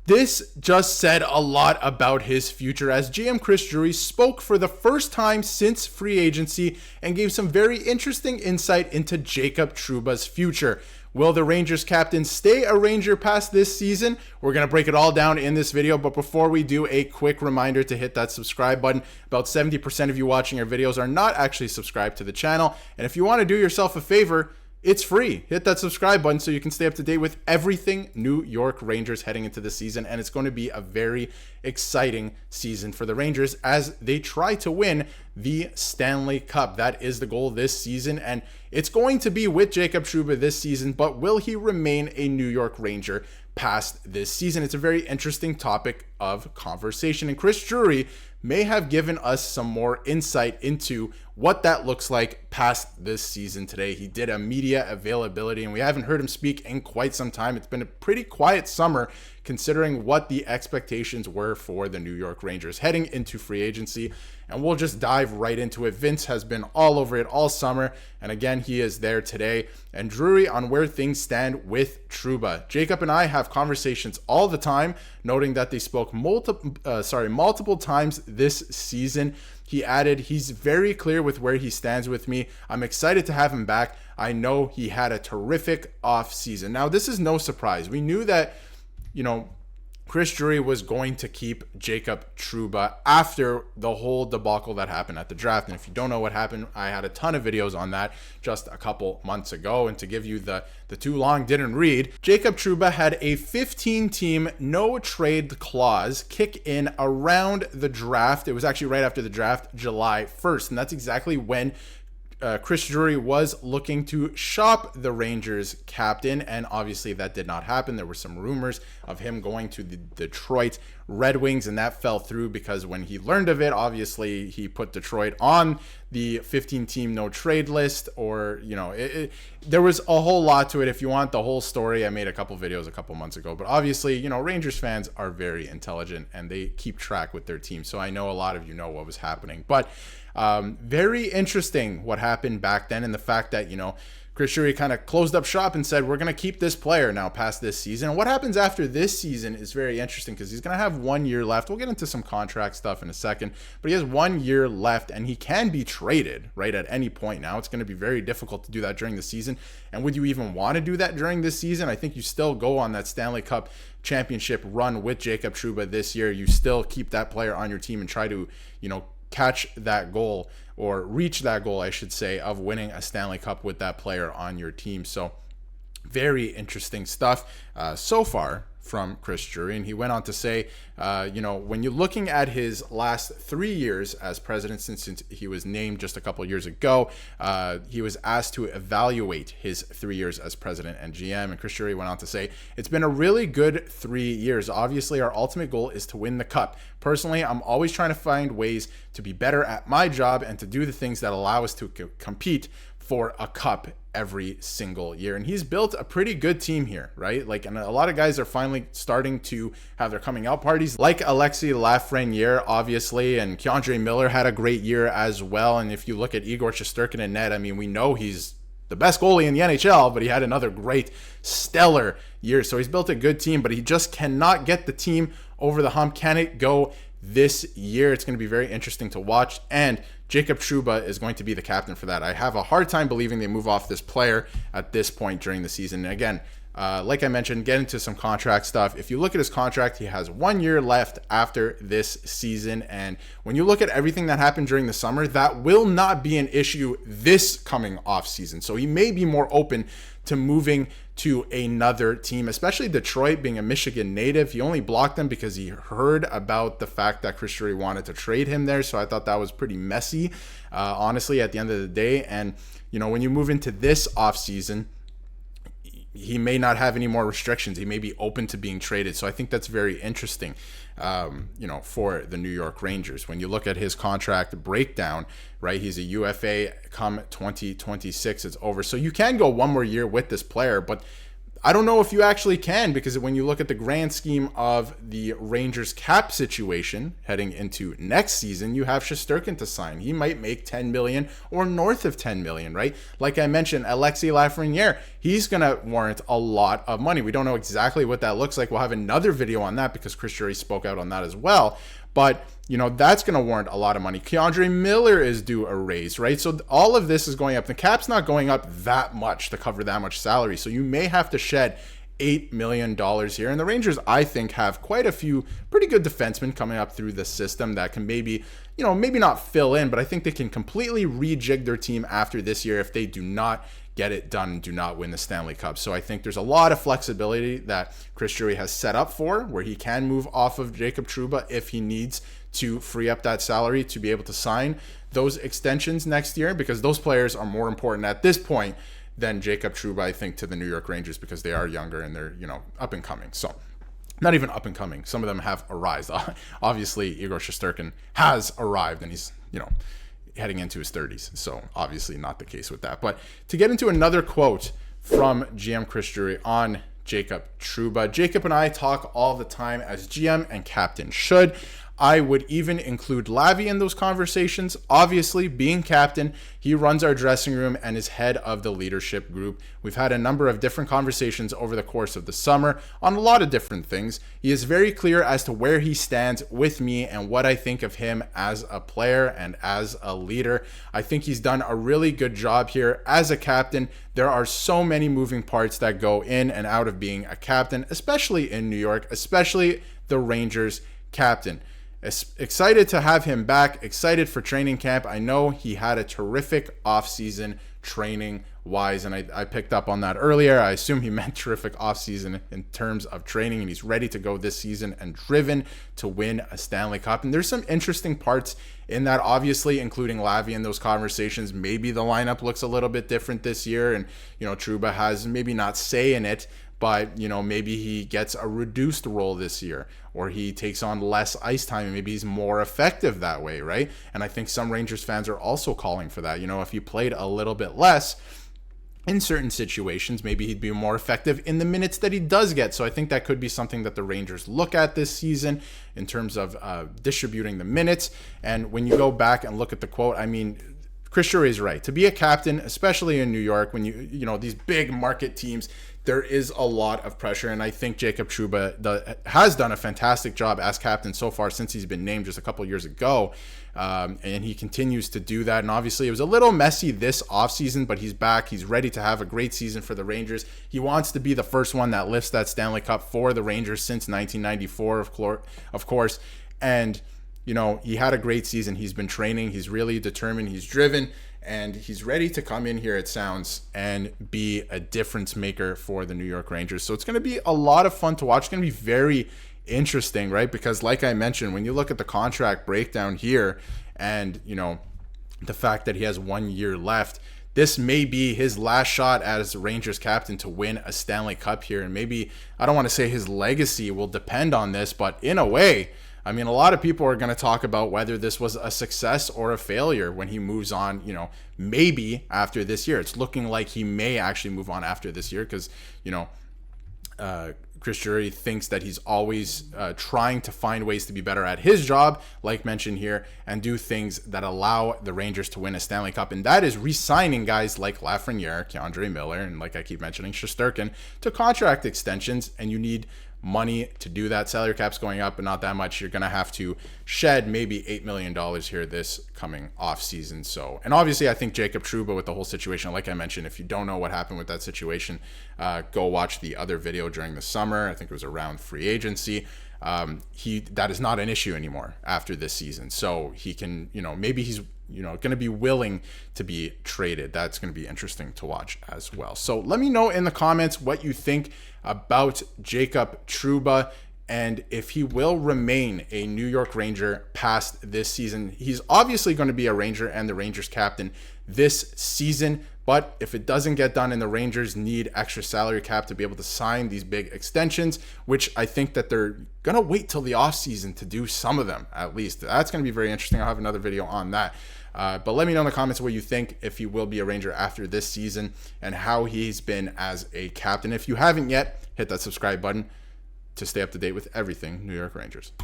This just said a lot about his future, as GM Chris Drury spoke for the first time since free agency and gave some very interesting insight into Jacob Trouba's future. Will the Rangers captain stay a Ranger past this season? We're going to break it all down in this video, but before we do, a quick reminder to hit that subscribe button. About 70% of you watching our videos are not actually subscribed to the channel, and if you want to do yourself a favor, it's free. Hit that subscribe button so you can stay up to date with everything New York Rangers heading into the season. And it's going to be a very exciting season for the Rangers as they try to win the Stanley Cup. That is the goal this season. And it's going to be with Jacob Trouba this season, but will he remain a New York Ranger past this season? It's a very interesting topic of conversation. And Chris Drury may have given us some more insight into what that looks like past this season today. He did a media availability and we haven't heard him speak in quite some time. It's been a pretty quiet summer considering what the expectations were for the New York Rangers heading into free agency. And we'll just dive right into it. Vince has been all over it all summer. And again, he is there today. And Drury on where things stand with Trouba. Jacob and I have conversations all the time, noting that they spoke multiple times this season. He added, he's very clear with where he stands with me. I'm excited to have him back. I know he had a terrific offseason. Now, this is no surprise. We knew that, Chris Drury was going to keep Jacob Trouba after the whole debacle that happened at the draft. And if you don't know what happened, I had a ton of videos on that just a couple months ago. And to give you the too long didn't read, Jacob Trouba had a 15-team no trade clause kick in around the draft. It was actually right after the draft, July 1st. And that's exactly when Chris Drury was looking to shop the Rangers captain, and obviously that did not happen. There were some rumors of him going to the Detroit Red Wings, and that fell through because when he learned of it, obviously he put Detroit on the 15-team no trade list, or there was a whole lot to it. If you want the whole story, I made a couple videos a couple months ago, but obviously Rangers fans are very intelligent and they keep track with their team, so I know a lot of you know what was happening. But very interesting what happened back then, and the fact that Chris Drury kind of closed up shop and said, we're going to keep this player now past this season. And what happens after this season is very interesting because he's going to have 1 year left. We'll get into some contract stuff in a second, but he has 1 year left and he can be traded right at any point now. It's going to be very difficult to do that during the season. And would you even want to do that during this season? I think you still go on that Stanley Cup championship run with Jacob Trouba this year. You still keep that player on your team and try to, catch that goal, or reach that goal, I should say, of winning a Stanley Cup with that player on your team. So very interesting stuff so far from Chris Drury. And he went on to say, when you're looking at his last 3 years as president, since he was named just a couple years ago, he was asked to evaluate his 3 years as president and GM. And Chris Drury went on to say, it's been a really good 3 years. Obviously, our ultimate goal is to win the cup. Personally, I'm always trying to find ways to be better at my job and to do the things that allow us to compete for a cup every single year. And he's built a pretty good team here, right? And a lot of guys are finally starting to have their coming out parties, like Alexis Lafreniere, obviously, and Keandre Miller had a great year as well. And if you look at Igor Shesterkin in net, we know he's the best goalie in the NHL, but he had another great, stellar year. So he's built a good team, but he just cannot get the team over the hump. Can it go this year? It's going to be very interesting to watch, and Jacob Trouba is going to be the captain for that. I have a hard time believing they move off this player at this point during the season. And again, like I mentioned, get into some contract stuff. If you look at his contract, he has 1 year left after this season. And when you look at everything that happened during the summer, that will not be an issue this coming off season. So he may be more open to moving to another team, especially Detroit, being a Michigan native. He only blocked them because he heard about the fact that Chris Drury wanted to trade him there. So I thought that was pretty messy, honestly, at the end of the day. And, when you move into this offseason, he may not have any more restrictions. He may be open to being traded. So I think that's very interesting, for the New York Rangers. When you look at his contract breakdown, right, he's a UFA come 2026. It's over. So you can go 1 more year with this player, but I don't know if you actually can, because when you look at the grand scheme of the Rangers cap situation heading into next season, you have Shesterkin to sign. He might make 10 million or north of 10 million, right? Like I mentioned, Alexis Lafreniere, he's going to warrant a lot of money. We don't know exactly what that looks like. We'll have another video on that because Chris Drury spoke out on that as well. But, you know, that's going to warrant a lot of money. K'Andre Miller is due a raise, right? So all of this is going up. The cap's not going up that much to cover that much salary. So you may have to shed $8 million here. And the Rangers, I think, have quite a few pretty good defensemen coming up through the system that can maybe, you know, maybe not fill in, but I think they can completely rejig their team after this year if they do not get it done and do not win the Stanley Cup. So I think there's a lot of flexibility that Chris Drury has set up for, where he can move off of Jacob Trouba if he needs to free up that salary to be able to sign those extensions next year, because those players are more important at this point than Jacob Trouba, I think, to the New York Rangers, because they are younger and they're, you know, up and coming. So not even up and coming. Some of them have arrived. Obviously, Igor Shesterkin has arrived and he's, you know, heading into his 30s. So obviously not the case with that. But to get into another quote from GM Chris Drury on Jacob Trouba. Jacob and I talk all the time, as GM and captain should. I would even include Lavi in those conversations. Obviously, being captain, he runs our dressing room and is head of the leadership group. We've had a number of different conversations over the course of the summer on a lot of different things. He is very clear as to where he stands with me and what I think of him as a player and as a leader. I think he's done a really good job here as a captain. There are so many moving parts that go in and out of being a captain, especially in New York, especially the Rangers captain. Excited to have him back, excited for training camp. I know he had a terrific offseason training wise, and I picked up on that earlier. I assume he meant terrific offseason in terms of training, and he's ready to go this season and driven to win a Stanley Cup. And there's some interesting parts in that, obviously, including Lavi in those conversations. Maybe the lineup looks a little bit different this year, and, you know, Trouba has maybe not say in it, but, you know, maybe he gets a reduced role this year, or he takes on less ice time and maybe he's more effective that way, right? And I think some Rangers fans are also calling for that. You know, if he played a little bit less in certain situations, maybe he'd be more effective in the minutes that he does get. So I think that could be something that the Rangers look at this season in terms of distributing the minutes. And when you go back and look at the quote, I mean, Chris Drury is right. To be a captain, especially in New York, when you know, these big market teams, there is a lot of pressure, and I think Jacob Trouba has done a fantastic job as captain so far since he's been named just a couple years ago, and he continues to do that. And obviously, it was a little messy this offseason, but he's back. He's ready to have a great season for the Rangers. He wants to be the first one that lifts that Stanley Cup for the Rangers since 1994, of course. And, you know, he had a great season. He's been training. He's really determined. He's driven. And he's ready to come in here, it sounds, and be a difference maker for the New York Rangers. So it's going to be a lot of fun to watch. It's going to be very interesting, right? Because like I mentioned, when you look at the contract breakdown here and, you know, the fact that he has 1 year left, this may be his last shot as Rangers captain to win a Stanley Cup here. And maybe, I don't want to say his legacy will depend on this, but in a way, I mean, a lot of people are going to talk about whether this was a success or a failure when he moves on, you know, maybe after this year. It's looking like he may actually move on after this year because, you know, Chris Drury thinks that he's always trying to find ways to be better at his job, like mentioned here, and do things that allow the Rangers to win a Stanley Cup. And that is re-signing guys like Lafreniere, K'Andre Miller, and like I keep mentioning, Shesterkin to contract extensions. And you need money to do that. Salary cap's going up, but not that much. You're going to have to shed maybe $8 million here this coming off season. So, and obviously I think Jacob Trouba with the whole situation, like I mentioned, if you don't know what happened with that situation, go watch the other video during the summer. I think it was around free agency. That is not an issue anymore after this season. So he can, you know, maybe he's, you know, going to be willing to be traded. That's going to be interesting to watch as well. So let me know in the comments what you think about Jacob Trouba and if he will remain a New York Ranger past this season. He's obviously going to be a Ranger and the Rangers captain this season, But if it doesn't get done and the Rangers need extra salary cap to be able to sign these big extensions, which I think that they're going to wait till the offseason to do some of them, at least. That's going to be very interesting. I'll have another video on that. But let me know in the comments what you think, if he will be a Ranger after this season and how he's been as a captain. If you haven't yet, hit that subscribe button to stay up to date with everything New York Rangers.